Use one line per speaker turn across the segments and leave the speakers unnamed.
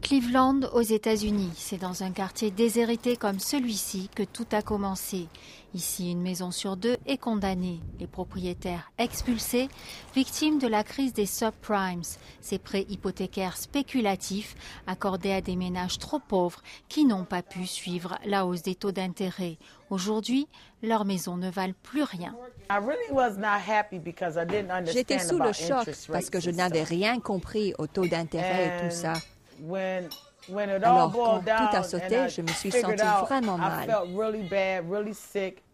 Cleveland, aux États-Unis, c'est dans un quartier déshérité comme celui-ci que tout a commencé. Ici, une maison sur deux est condamnée. Les propriétaires expulsés, victimes de la crise des subprimes, ces prêts hypothécaires spéculatifs accordés à des ménages trop pauvres qui n'ont pas pu suivre la hausse des taux d'intérêt. Aujourd'hui, leurs maisons ne valent plus rien.
J'étais sous le choc parce que je n'avais rien compris au taux d'intérêt et tout ça. Alors, quand tout a sauté, je me suis sentie vraiment mal.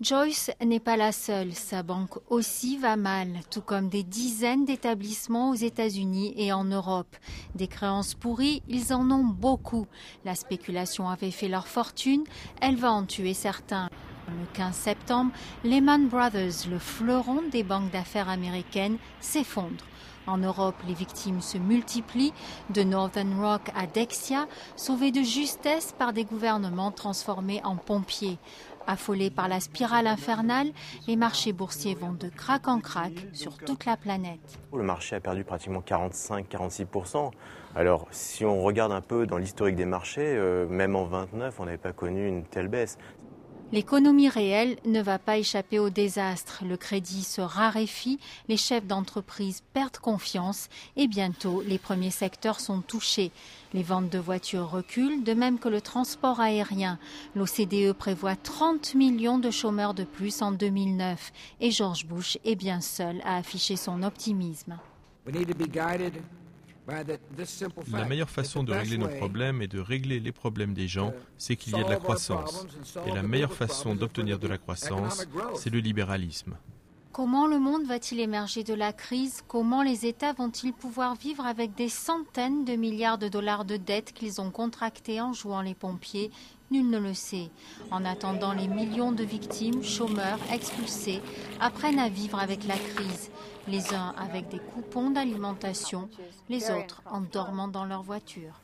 Joyce n'est pas la seule. Sa banque aussi va mal, tout comme des dizaines d'établissements aux États-Unis et en Europe. Des créances pourries, ils en ont beaucoup. La spéculation avait fait leur fortune, elle va en tuer certains. Le 15 septembre, Lehman Brothers, le fleuron des banques d'affaires américaines, s'effondre. En Europe, les victimes se multiplient, de Northern Rock à Dexia, sauvés de justesse par des gouvernements transformés en pompiers. Affolés par la spirale infernale, les marchés boursiers vont de crack en crack sur toute la planète.
Le marché a perdu pratiquement 45-46%. Alors, si on regarde un peu dans l'historique des marchés, même en 29, on n'avait pas connu une telle baisse.
L'économie réelle ne va pas échapper au désastre. Le crédit se raréfie, les chefs d'entreprise perdent confiance et bientôt les premiers secteurs sont touchés. Les ventes de voitures reculent, de même que le transport aérien. L'OCDE prévoit 30 millions de chômeurs de plus en 2009 et George Bush est bien seul à afficher son optimisme.
La meilleure façon de régler nos problèmes et de régler les problèmes des gens, c'est qu'il y a de la croissance. Et la meilleure façon d'obtenir de la croissance, c'est le libéralisme.
Comment le monde va-t-il émerger de la crise? Comment les États vont-ils pouvoir vivre avec des centaines de milliards de dollars de dettes qu'ils ont contractées en jouant les pompiers? Nul ne le sait. En attendant, les millions de victimes, chômeurs, expulsés, apprennent à vivre avec la crise. Les uns avec des coupons d'alimentation, les autres en dormant dans leur voiture.